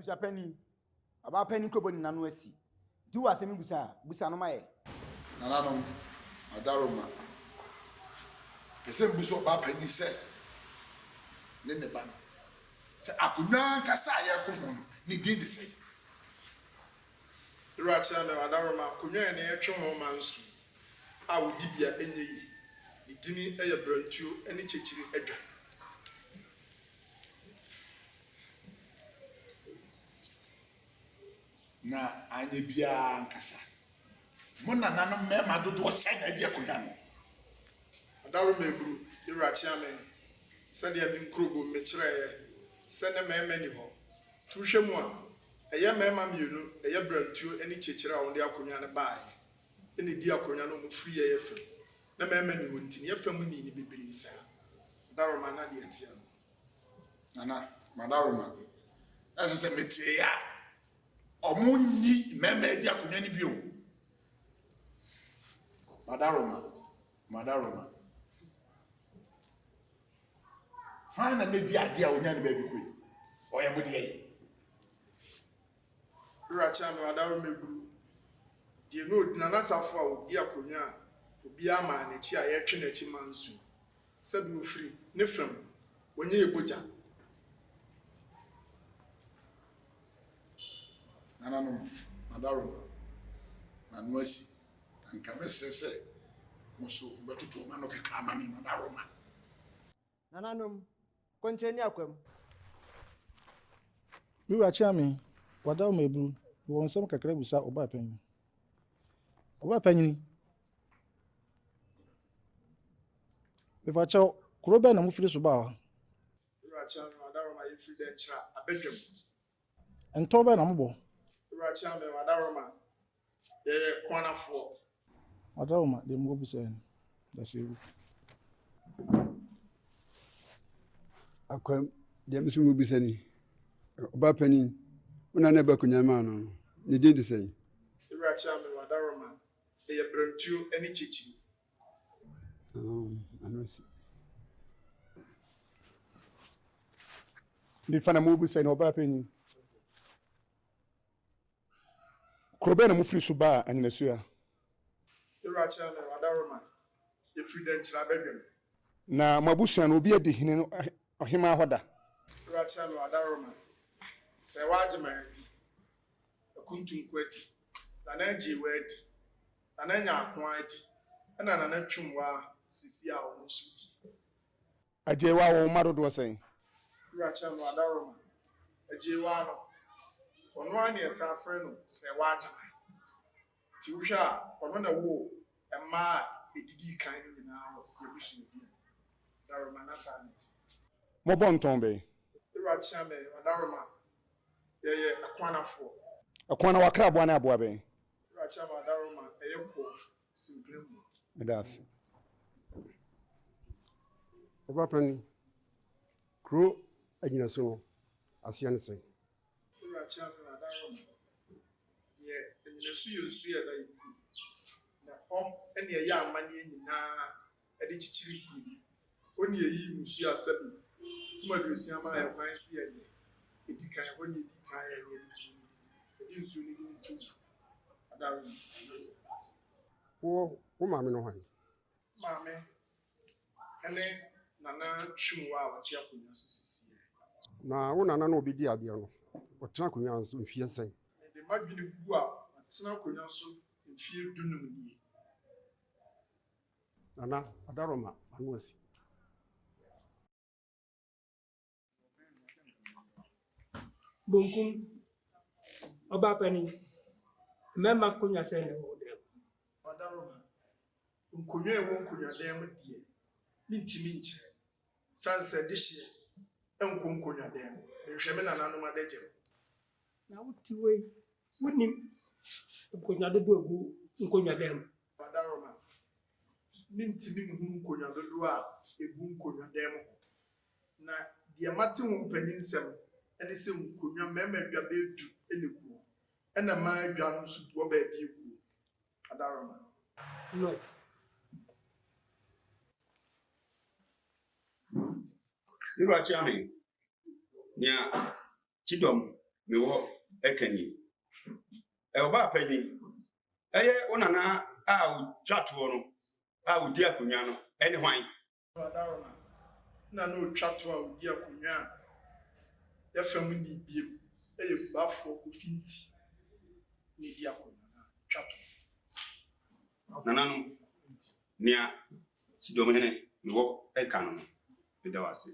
Abusa penny. About penny cobble in Anuesi. Do as any busa no my. Nananum, Adaroma. The same buso ba penny said. Then the ban. Say, Akuna Kasaya Kumunu, ni did the same. Racha me Adaroma, Kunya and Action Mansu. I would dibia any. It didn't a burnt you any chichi edra. Na anye bia nkasa mona nanom me madodo sen ade akonya no Adaru meguru irachi ame sade me nkrobo me kire sene me mani ho tuhwemu a eye mema mienu eye brantuo ani chechire a wonde akonya ne baaye ene di akonya no mu free eye fem na mema ni wonti ye fem ni ni bibiri sa Adaru ma na de atia no nana madaru ma ese se metie ya Omuni meme di akonya ni bio. Madaroma. Hana ne di ade a onya ne ba bi koi. Oya mo di ayi. Racha me Adaru meguru. Die no nana safo a odi akonya obi ama na chi a ye twe na chi mansu. Sabi ofri ne fam wonye eboja. Nananum, Madaroma, Manuasi, and Kamese, Musu, but to Mano Kramani, Madaroma. Nananum, continue aquem. You are charming. What thou may brew, you want some cacrebus out by penny. Over penny. If I chow, Croban and Muffy Subar. Racha Madaroma if you then chat a bedroom. And Toban Ambo. Racha me Madaroma. Corner 4. Adaroma, they will be saying. That's it. Akwam dem so mu bisani oba pani una na ba kunyama no ne din de sei Racha me Madaroma eye brantuo ani chichi anose The Fana Mobu saying oba pani Krobe na mufri suba and Nesuya. Racha me Madaroma if you then chat a bedroom. Na Mabusian will be a dihino Hima Hoda. Racha me Madaroma say wajima akuntum kweti na naji wedi na nanya akwadi na na natwumwa sisi a wo suti Ajewa wo mado do saying. Racha me Madaroma ajewa no ono ani esa afre no say wajima ti wuhwa ono na wo ema edidi kan ni na yebusu bi Madaroma na sanity Mobon tombe. Racha me Madaroma ye akwanafo Akwana wakra bwana abua be. Racha me Madaroma eyepo simplemu That's oba pani kro agina so no asiane sei Racha me Madaroma ye enyesu yesu ye da yiku na ho ene ye amane nyina ede chichiri ku oni eyi musu asabi Kum Aduosia ma ya kwan si ye edikan oni edikan ye ni nsu ni tu Adaroma wo maame no han Mame ene nana twumwa a wachi akonya so sisi na wo nana no obedi ade no wotena kunya so mfie sei de madwene bu a atena akonya so mfie dunum ni nana Adaroma Manuasi Bunkum Oba Penny. Remember Kunya saying the whole day. Adaroma nkonwa ewo nkonwa dem die mintimi nche sanse dihye enkonkonwa dem nhweme na nanom adagye Now, what way wouldn't Kunya do Nkonya dem. Adaroma mintimi hu nkonwa dodo a ebu nkonwa dem na de mate ho mpanyisem ene se nkonwa mema adwa bedu enegu ena ma adwa no so bo ba bi egu Adaroma Not. Irachi ame nya chidom me wo ekanyi oba panyi eye wonana a twato no a wodi akonya no ene hwan Adaroma na no twa to a odi akonya a ya fam ni biem eye bafo kofinti ni di akonya na twa to nananu nia sidomene me wo ekano no me da wase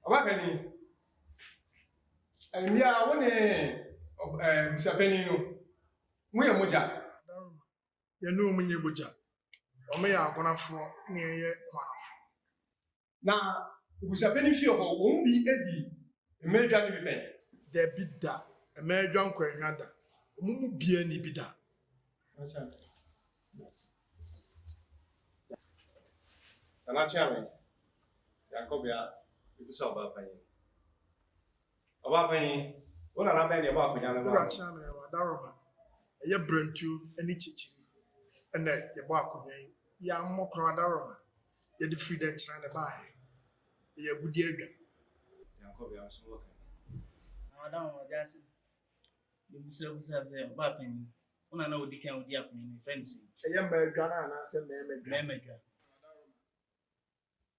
Oba peni. Emia woni busapeni no. Mu ye moja. Adaroma ya no munye boja o me ya agonafo ne ye kwanafo Na busapeni fie ho wo bi edi emedwa ni bi pen. da bida emedwa nkwanwa da omumu bia ni bida Anachame, Jacobia, you saw about penny. About penny, what an abandon about Pajana. Racha na Adaroma ye brentu ani chichi ene ye bo akonya ya mmokro Adaroma ye de free den chira ne bae ye gudi adwa Jacobia, so okay. Madam Jasi, the Mr. says, Bapping, one I know the can with the appointment, friends. ye medwa na na se medwa Memedra.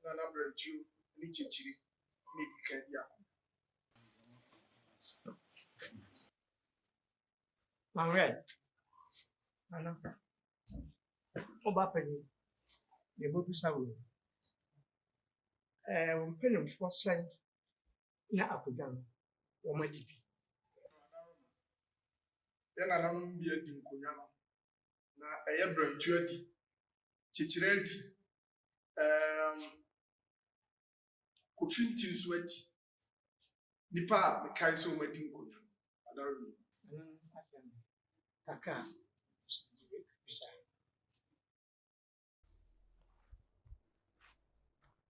na brentu ani chichi ni dika dia Manred. Ana. Oba peni. Ye bo bisa wo. Mpeni fo sen na akoga no. Wo ma di bi. ye na nam bia di nkonya no na eye brentu adi chichire adi kofinti nso adi nipa me kai so madi nkonya Adaroma Kaka. Bisa.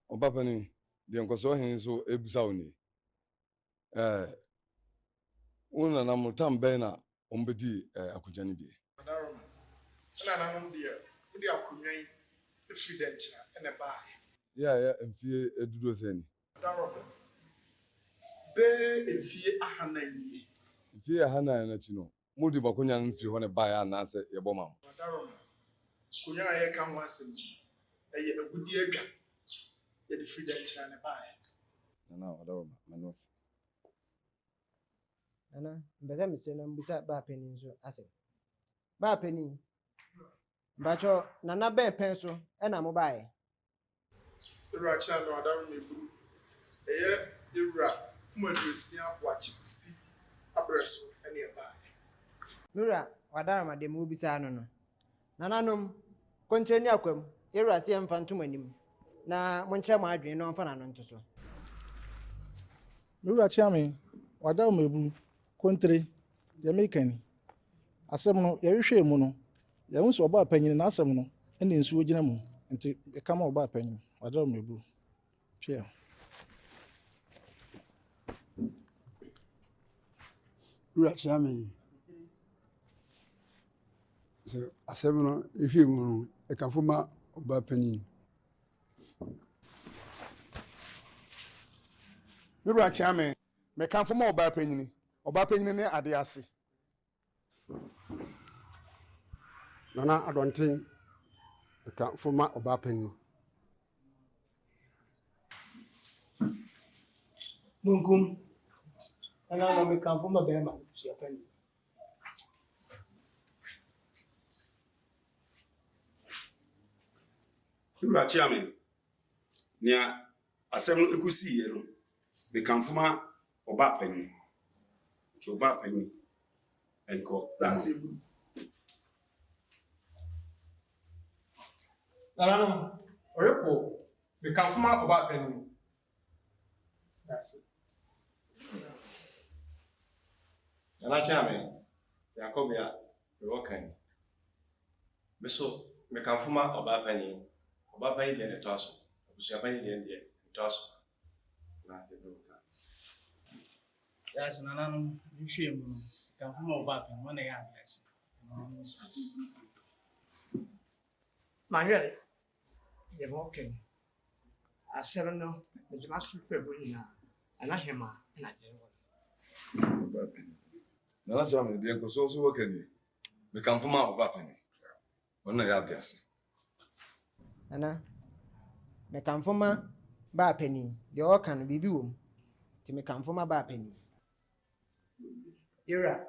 Oba pani de nkoso hin so ebusa oni una na mutam ben na ombedi akujani bi Adaroma na nanum de odi akonwa yi efiri den chira ene bae ya mfie edudo seni Adaroma be efie ahanani mfie hana na chino mudi bakunya mfie ho ne bae anase yebomam Adaroma konya ye ka ho asem eye agudi adwa ye de free den chira ne bae na Adaroma manos Nana, mbeza misena mbisa ba peni nso ase. Ba peni. Mbacho nana ben penso ena mo bae. Racha no Adaroma eburu eye ewura Kum Aduosia wachikusi abreso ene bae Mura Adaroma de mu bisa no no. Nananom kontreni akwam. Ewura se emfa ntom anim. Na monkyerɛ mo adwene no mfa na no nto so. Mewura chiame Adaroma ebu kontre ye mekani. Asem no ye hwehwe mu no. Ye hu so oba panyin na asem no ene nsuo gina mu. Nti e kama oba panyin Adaroma ebu. Pia. Racha me. So asem if you mu e kan fuma oba pani. Racha me kan fo ma oba panyini ne ade ase Nana adonten e kan fuma oba pani. Munkum. Ana no me kan fo ma be ma busia peni. Urachiame nia asem no ekusi ye no be kanfuma oba panyi to oba panyi enko that's it Nana orepo me kan fo ma oba peni. That's it. Anachame, Jacobia, you okay. Misso, me can fuma about penny, about penny in a toss. Was your penny in the toss? Not the blue. Yes, Nanano, you shame mu. Kan fo mo ba pen, one ya yes. Manred. Ye mo okay. Asem no, me ma su fe bo nyina. ana hema na de no na cha me de ko so so wakani me kan fuma oba pani ona ya de ase ana me kan foma ba pani de o kan bibi wom ti me kan foma ba pani ira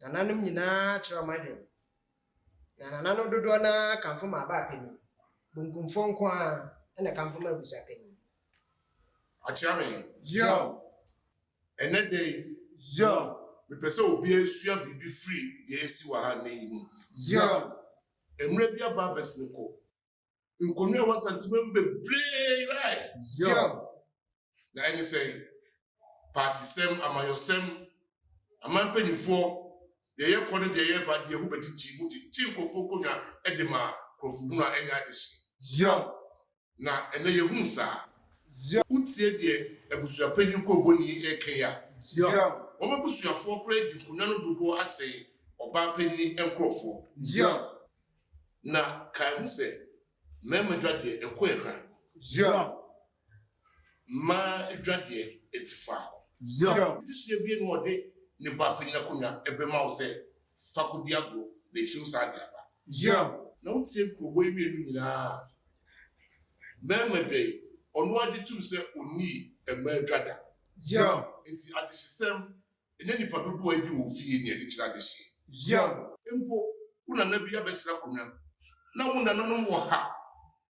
nananum nyina kyerɛ mahwɛ na nananum dodo na kan foma ba pani bunkumfo nko a na kan foma abusa pani Achiame. Yo. Enede. Yo. Me pese obi esua bibi free de esi wa ha na yi. Yo. Emre bia ba besnko. Nkonu e wasantima bebre right. Yo. Na any say party sem amayosem amampanifo de ye kone de ye ba de hu betiti mu ti nkofo konwa edema krofu na enya adisi. Yo. Na ene ye hu sa. Yo. Utie de ebusuapani ko boni ekeya. Yo. Omo busuafo kra di kunwa no dodo ase oba pani enkrofo. Yo. Na kai mu se mema dwade ekoe ha. Yo. Ma dwade etifako. Yo. This ye bi no de ne ba pani akonya ebema wo se fakodi agbo na chiu sa dia ba. Yo. Na utie krobo emienu nyina mema dwe onu ade tum se oni ema dwada. Yo. Enti adesem enye nipa dodo adi wo fie ne adi kira adesi. Yo. Empo una na bia besra konwa. Na wunda no no wo ha.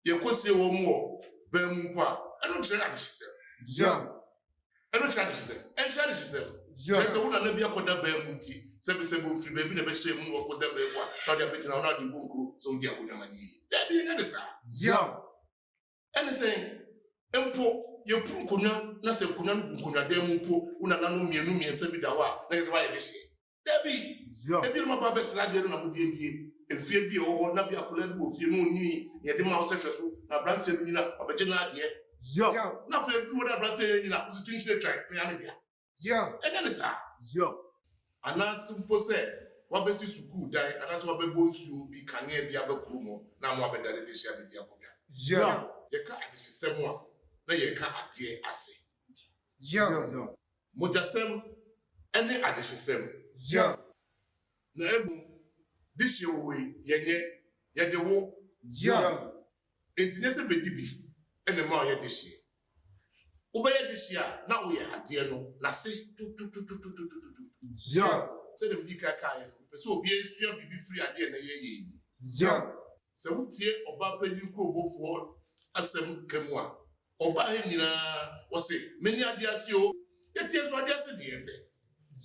Ye kosie wo mo bam kwa. Eno kira adesem. Yo. Eno kira adesem. En kira adesem. Yo. Se una na bia koda bam nti. Se be free baby na be hye mu wo koda bam kwa. Na dia betina na di bunkuru so di akonya mani. Da bi nya desa. Yo. Ene say empo ye pun konwa na se konwa no konwa dem mpo una nanu mienu miensa bi dawa na ye wa ye dehye dabi ebi no ma ba sra de no na mo die efie bi o na bi akola bi ofie no ni ye de ma o se hweso na branch ni na obeje na ade Yo. na fe duro na branch ni na so tin chire try ya me dia Yo. e ga sa Yo. ana simple say wa be si school dai ana so wa be bonsu bi kane bi abakuru mo na mo abedare de sia bi dia ko Yo. ye ka adisem a na ye ka ade ase. Yo. Mojasem ene adesem. Yo. Na ebu disi owe yenye ye de wo. Yo. Entinye se bedibi ene ma ye disi. Ube ye disi a na wo ye ade no na se tu. Yo. Se dem di ka ye. Pese obi esua bibi free ade na ye ye. Yo. Se wutie oba panyin ko obofo asem kemwa. Oba he nyina wose meni ade ase o yetie so ade ase de ebe.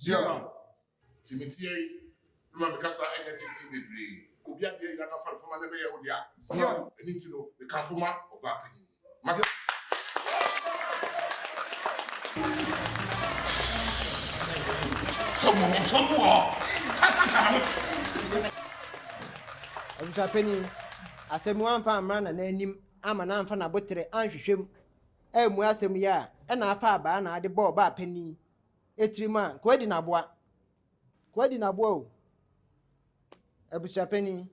Yo. Timothy ma bekasa enetiti bebre obi ade ya na fa fama na be ya odia. Yo. Eni tino be kan foma oba panyin. Mas Somo. abusa pani asɛm amfa amra na n'anim ama na amfa na botere anhwehwem emu asɛm ya ɛna afa aba na ade bɔ ba pani etirima ko adi naboa o abusa pani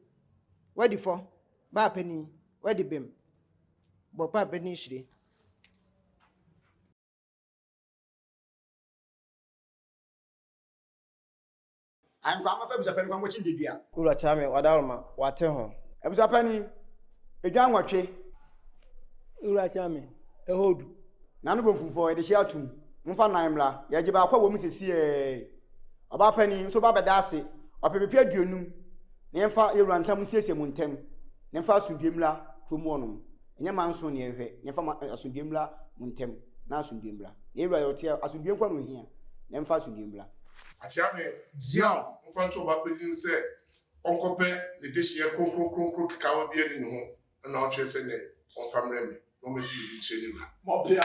wadi fo ba pani wadi bem bɔ pa pani hire I'm going to say, I'm watching the beer. ura chame wadaroma wate ho Ebusa pani, edwan watwe. Ura chame, ehodu. Nanu bonkumfo, de share tum. Mfa nan mla, ye giba akwa wo mu sesi Oba pani so ba beda ase, opepepe aduonum. Ne mfa ewura ntam siesie mu ntem. Ne mfa asundwemla promonom. Enye manso ne ehwe, ne mfa asundwemla mu ntem. Na asundwemla. Ewura yote asundwem kwa no hia. Ne mfa asundwemla. Atiame Yo. Mfanto oba panyin se onkope ne dehye konkro kikawa bi ani ne ho na o twese ne on famre me no mesi bi cheni wa. Mopia.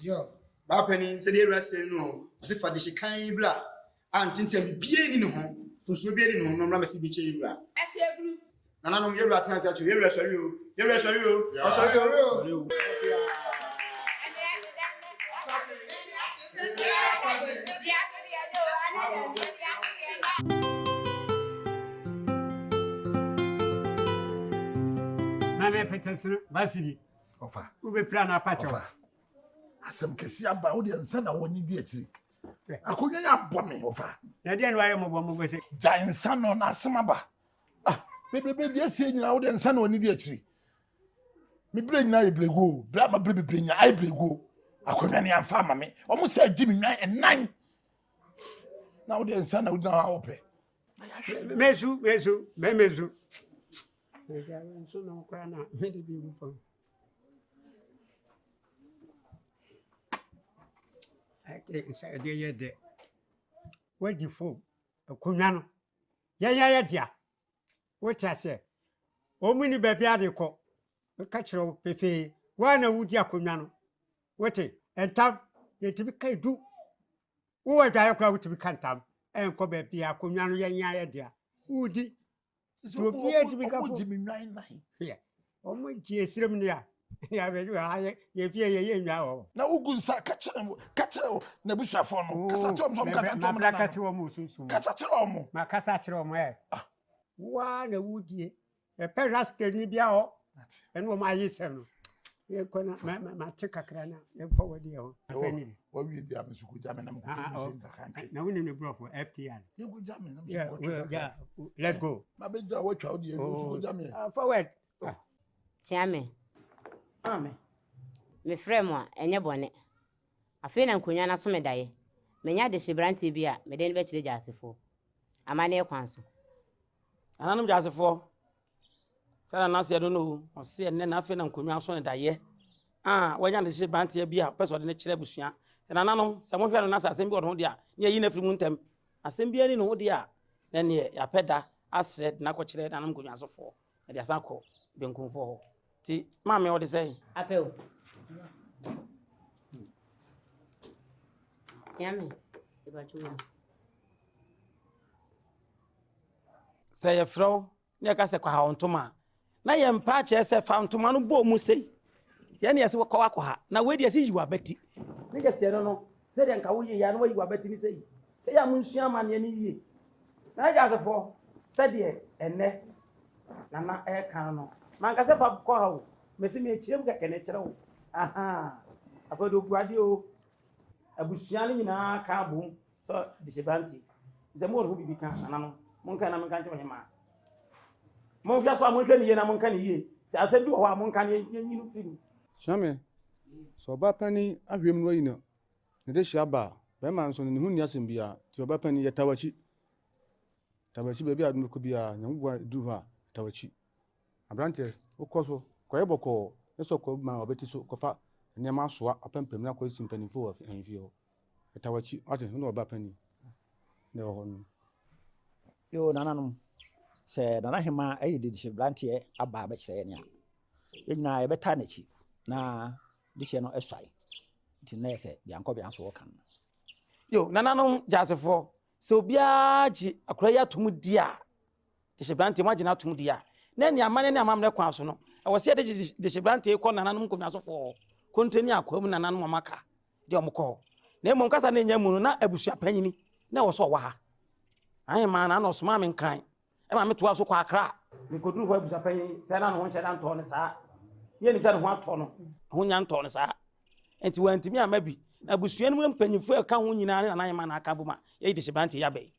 Yo. Ba pani se de ewura se no, o se fa de hyekan bla. Antintem bie ni ne ho, fuso bie ni ne ho no mra mesi bi che ewura. Afiebru. Nananom ewura tan se atu, ewura sori o. Ewura sori o. O sori o. Nane petesin basidi. Ofa. Ube plana pacho. Ofa. asɛm kɛse aba wo de nsa na woni di akyi akonya ya bɔ me ofa na de no aye mo bɔ se gya nsa no na asɛm aba bebrebe di asie nyina wo de nsa na woni di akyi me bre nyina ye brego bra ba bre bebre nyina ai brego akonya ne amfa ama me omo sɛ gyi me nwan enan na wo de nsa na wo na wo pɛ mezu ya nso no kwa na me de bi mpo ake say de ye de wadi fo akonya no ye dia wo chase o mu ni baabi ade kɔ ka kyerɛ pefe wa na wudi akonya no wote entam ye tibi kai du wo wa dwa kora wo tibi kantam enko baabi akonya no ye dia wudi so bi e tibi ka fo jimi nwan nai o mu ji esirem ne ya be ye fie ye nwa ho na ugu nsa ka kyerɛ na busuafo no kasa kyerɛ mo kasa kyerɛ mo na ka kyerɛ mo sunsun kasa kyerɛ mo ma kasa kyerɛ mo wa na wudie e pe rascal ni bia ho eno ma yesem no ye kona ma te kakra na ye forward ye ho afani wa wi dia me suku dia me na mo ko sin ka kan na woni me bro for FTR ye go dia me na mo suku yeah let's go ma be ja wo twa wo dia suku dia me forward Chiame. Amen. Me frame a enye bone. Afi na nkonya na so medaye. Menya de hyebranti bi a me de ne be kire jasefo. Amane ekwanso. Ananum jasefo. Sara na se do no, o se enne na afi na nkonya so ne daye. Wanya de hyebranti bi a peso de ne kire busua. Se nananum se mo hwe no na asem bi o ho de a, ne yi na firi mu ntem. Asem bi ani no ho de a, na ne ya peda asre na ko kire nanum nkonya sofo. E de asako benkunfo ho. Ti mama what say? Apel. Yami. Say ye fro, ne ka se kwa ha ontoma. Na ye mpa che se fa ontoma no bo mu sei. Ye ne ye se kwa akwa na we de se yiwa beti. Ne ge se no se de nka wo ye ya no yiwa beti ni sei. Se ya munsua ma ne yie. Na ja se fo se de enne na na e kan no. Man ka se fa ko ha wo. Mesi me chirem ka kene kire wo. Apodo buade o. Abusua ni nyina ka bom. So de shebanti. Ze mo ro bibi kan anano. Mon kan na mon kan che ma. Mon hwa so mo hwa ni ye na mon kan ni ye. Se asem bi wo ha mon kan ye nyinu firi. Chiame. So ba pani ahwem no yino. Ne de shiaba. Be man so ne hu ni asem bia. Ti oba pani ye tawachi. Tawachi be bia dum ko bia nyambo du ha tawachi. Abrante ukoso kwa yeboko eso ko ma obeti so kofa ne ma soa apempem na ko simpanifo of envio etawachi ate no oba pani ne ho no yo nananum se nana hema ayi de hyebrantie aba ba kire ne a nyina ye beta na chi na dihye no eswai nti se bianko bianso wo kan yo nananum jasefo se obia ji akura ya tum dia hyebrantie ma gina tum dia na ni amane ni amamre kwa so no e wo se de hyebrantie ko nananum konwasofo konteni akwam nananum amaka de omko na emom kasa na nya mu no na abusua panyini na wo so wa ha ayi ma na no soma me nkran e ma meto aso kwa akra me koduru ho abusua panyini se na no ho hyeda nto ne saa ye ni tane ho ato no ho nya nto ne saa enti wantimi amabi na abusua no mpanyifo e ka ho nyina na ayi ma na aka buma ye de hyebrantie ya bai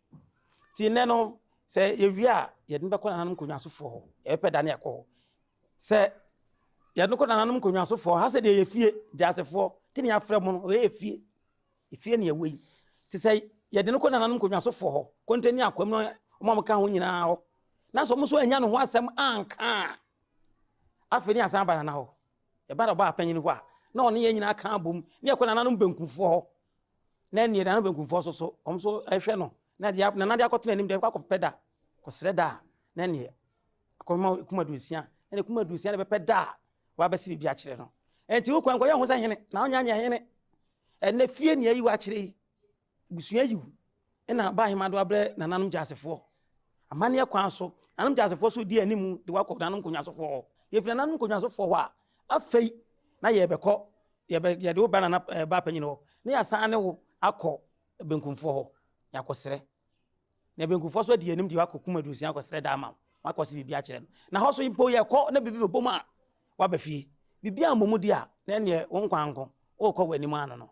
ti ne no se ye wi a ye den be ko nananum konwasofo e pe da na ekọ se ye den ko nananum konwasofo ha se de ye fie jasefo ti ne afre mo no ye fie efie ne ye wei ti se ye den ko nananum konwasofo ho konteni akwam no mo ka ho nyina ho na so mo so anya no ho asem anka afeni asan ba na ho e ba da ba panyin ho a na one ye nyina ka bom ne ko nananum benkunfo ho na ne nananum benkunfo so so ehwe no na dia na dia akotena nim dia kwa peda ko sreda na ne akoma Kum Aduosia na Kum Aduosia na be peda wa ba si bibia kire no enti wo kwanko ye ho sa hene na onya anya hene enne fie ne ayi wa kire busua yi na ba hema do abre nananum jasefo amane kwan so nananum jasefo so di animu de wa ko nananum konwasofo ye fi nananum konwasofo ho a afei na ye bekọ ye de wo ba na ba panyin ho na ya san ne wo akọ benkunfo ho yakosere na benkunfo so di anim di wa Kum Aduosia akosere da ama wakosi bibia kire na ho so impo ye kọ na bibi bebom a wa ba fie bibia amomu di a na ne wo nkwanko o ko wani ma no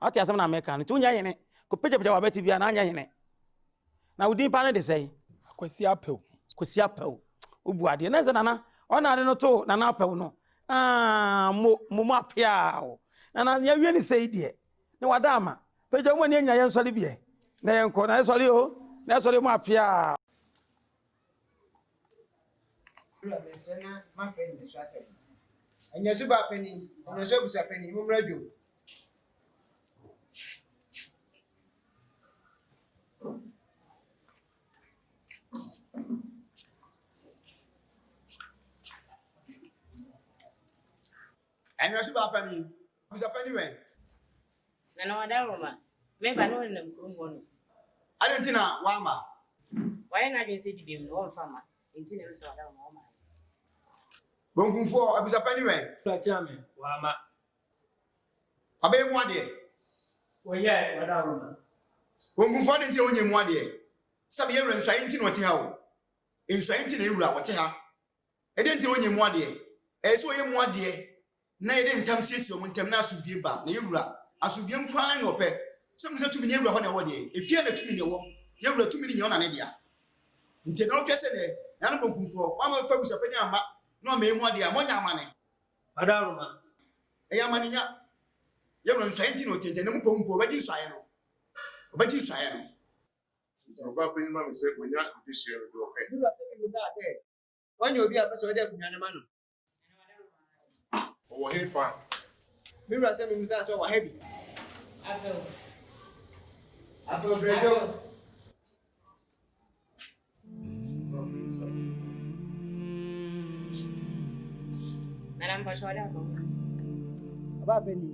ati asem na America no ti unya yene ko pejapeja wa beti bia na anya yene na udin pa no de sei Kwasi apel. kwasi apel obu ade na ze nana ona ade no to nana apel no mo apia o nana ya wie ni sei de ne wada ama peja mo ni anya yen sori bie na yen ko na sori o na sori mo apia my friend is Swasser. And your super penny, and your super penny, whom radio. And your super penny, who's a penny way? Nana wadaroma. Member no in the I don't know, Wama. Why not in city beam no farmer? In Tinner so wadaroma. Bunkum for a penny way. Chairman, Wama. A baby one day. Well, yeah, wadaroma. Bunkum for the only one day. Some year and science what how. In science in Ura, what ha. I didn't tell you one day. As we am one day. Nay, then Tam says you want them now to be back. Neura, as we be crying or pet. Some to be near one day. If you are the 2 million, you will 2 million an idea. Instead of yesterday, none of them for 1 of folks a penny. No, me one day, one money. Wadaroma. A yamania. You will send you to the Numpo, but you sign. But you sign. Mama said, when you're this year, When you'll be a person of Yanaman. oh, hey, fine. Mirror sent me so heavy. Apple bread. About penny.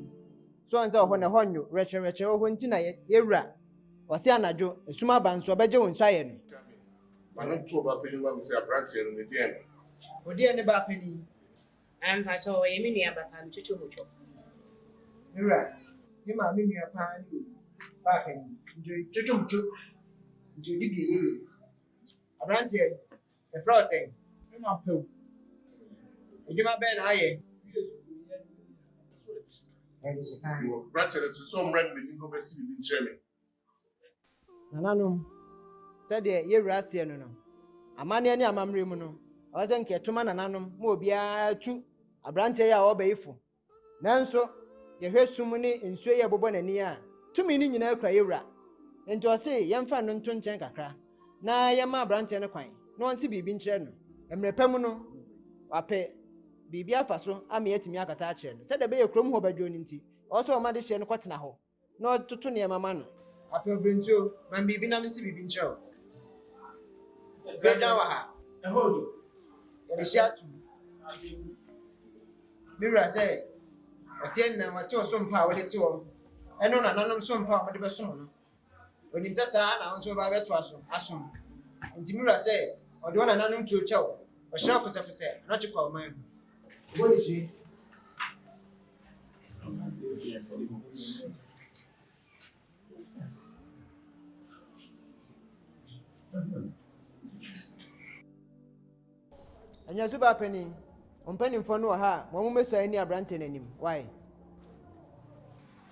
So and so when a honey, retro, when Tina, Yera, was Yanajo, a summa band, so bejo and Sayan. I don't talk about penny, mama say a branch in the DM. Oh, dear, never penny. I'm Pacho, a mini about Chuchu Mucho. Mira, you might mean your pan, back and Chuchu, Judy. A branch here, the frosting. You might been higher. Branch is some red with no best in Germany. Nananum said the year Rassian. A man any a mamrimuno. I wasn't care to man ananum, more be a two. A branch ya obeyful. Nanso, you hear so many in Sway Bobon and Nia. 2 million in Elcra. And to say, young fan non tun chancra. Na yama branch and a quine. No one see be been chen. And repemuno. I pay. Bibia faso ami etimi akasa a kire no se de be ekrom ho badwo ninti also o ma de hye no kwatena ho no tutu ne mama no apebrentuo man bibi na msi bibi ncheo beda wa ha ehodo e shiatu mira say otien na wate osompa wo de ti wo eno na nanom sompa wo de be som no onim sasa na wonso ba beto asom nti mira say o de wona nanom tuo cheo o shira kusakuse na chikwa o man. What is she? And your super penny, penny for no ha, one may say any abranting in him. Why?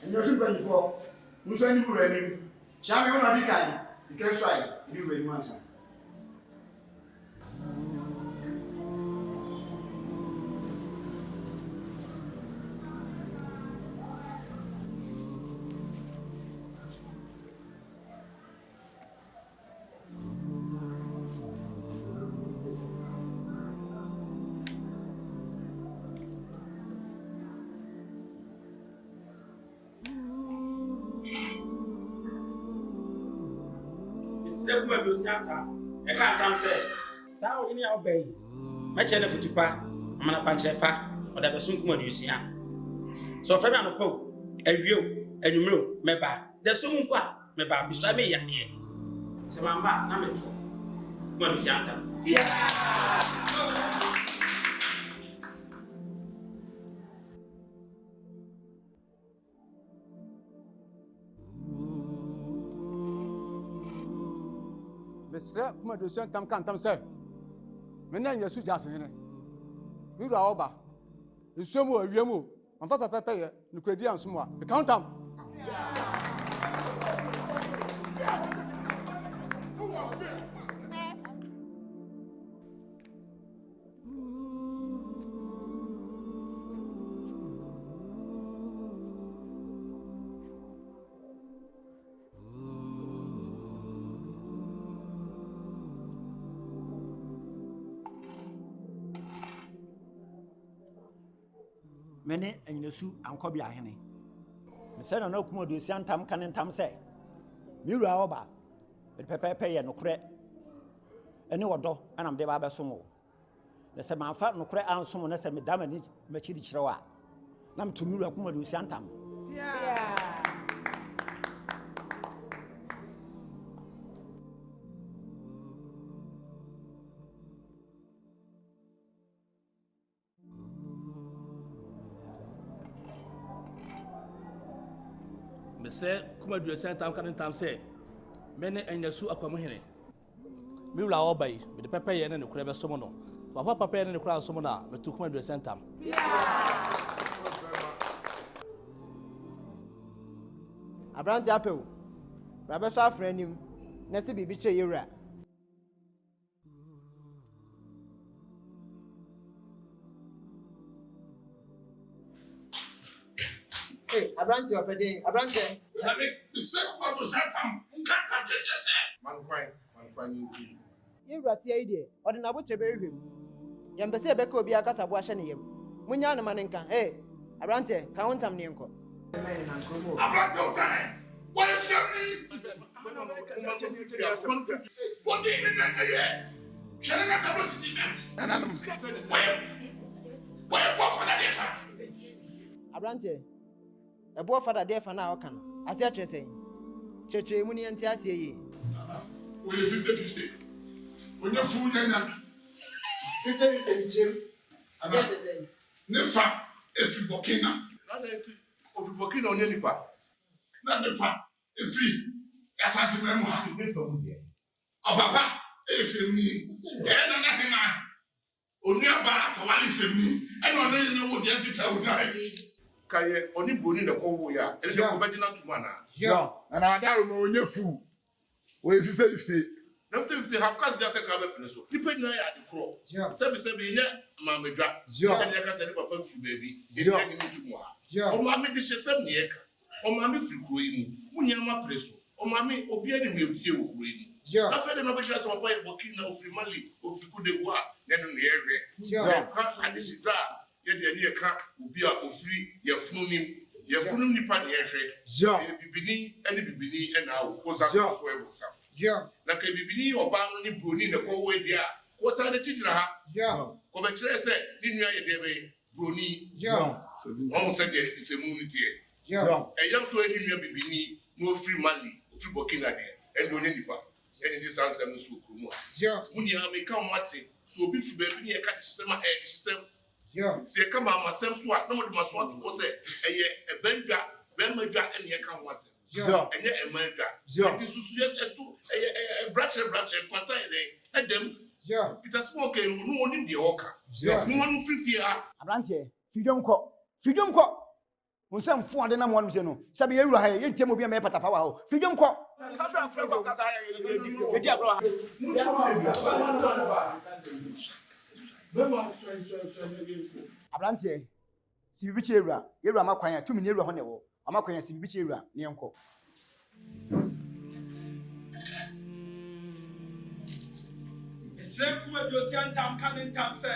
And your super for who's any good? Shall we on a decline? You can try. You will answer. Kum Aduosia e ka tam se sa o ni obey me che ne futupa amana panchepa o da besun Kum Aduosia so fa me anopo awio anumro meba de so mu kwa meba bisa me ya ne se mamba na meto Kum Aduosia ta Mesra Kum Aduosia tam say me na yesu jase hene mi ra oba nsumu awiemu amfa papa ye no kwadi ansom a count am mene anyinasu ankɔbi ahene mesɛ na Kum Aduosia ntam ka ne ntam sɛ me wura ɔba mede pɛpɛɛpɛ yɛ nokorɛ ɛne wɔdɔ ɛna mede ba bɛsom wo na sɛ mamfa nokorɛ ansom na sɛ meda m'ani m'akyi de kyerɛ wo a na meto me wura Kum Aduosia ntam Mese Kum Aduosia ntam ka ne ntam sɛ mene anyinasu akwamuhene me wura ɔba yi mede pɛpɛyɛ ne nokorɛ bɛsom no fafa papa ne nokorɛ ansom no a meto Kum Aduosia ntam abrante apɛw brabɛso afra anim na sɛ biribi kyerɛ yɛwura abrante ɔpɛden abrante yɛwura tea yi deɛ ɔde n'abokyerɛ bɛhwehwɛ mu yɛmpɛ sɛ yɛbɛka obi akasa bo ahyɛ ne yam monyaa ne ma ne nka abrante ka wo ntam ne nkɔ abrante ɔtare wɔyɛhyɛ me wɔde ne nɛnyɛyɛ hwɛ ne natablo titi fam wɔyɛ boa fadadeɛ fa abrante ɛboɔ fadadeɛ fa no a ɔka no ase akyerɛ sɛn kyerɛkyerɛ mu ne yɛnte aseɛ yie wɔyɛ 50-50 onye fu nyanya ne fa efi Burkina ofi Burkina onye nipa na ne fa efi Asante Memu ha ọbaba esemni na na hema onuaba kawali semni ẹna ọno ne wo de tita udai kaye oni boni na ko wo ya ele ko bagina tuma na na adaro ma onye fu o e 50-50 50-50 have cast their second weapon so people know ya the crow sebi nya mamedwa and ya ka say papa fi baby e ti agini tumu ha o mami bi hyesem ne yeka o mami fi kro yi mu munya ma preso o mami obi ani me fie wo kro yi na fe de no be just papa e Burkina ofri Mali ofri Kudewa ne no ne yehwe ka adisida ye de ani ka obi a ofri yefunum nipa ne yehwe bibini ani bibini na wo za so e wo sa na ka bibini oba no ni broni na ko we dia ko ta de chigira ha ko be kire se ni nua ye de be broni won se de isemmuni e yam so eni nua bibini no free Mali free Burkina de endo ne nipa eni dis ansem no so kurumu muni ha me ka mate so obi fi baby ni e ka chisema e chisem se ka ma masem so a na mo de maso ato ko se eye ebandwa be madwa eni e ka ho asem enye emadwa it is susu etu branch kwanta ene edem it has spoken no oni de oka mo no fifia abrante fidom ko unsem fu ade na mo no se no sabe ye wura ha ye ntem obi me pata power ho fidom ko kafra ko kasa ye di agro abrante si bibi chewura ye wura makwan ya tumi ne wura ho ne wo amakwan ya si bibi chewura ne enko Kum Aduosia ntam ka ne ntam sɛ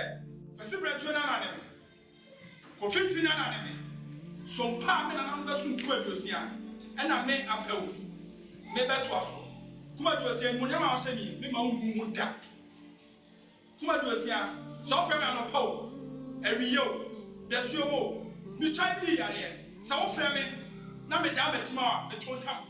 kwasi brantu na na ne ko 15 na na ne so mpa me na na mba so Kum Aduosia ɛna me apawu me beto aso Kum Aduosia mu nyama ahye ni me ma wu mu da Kum Aduosia so fɛ me no pawo awiyo desuo mo mi try bi yare sɛ wo fɛ me na me da betima a me tontam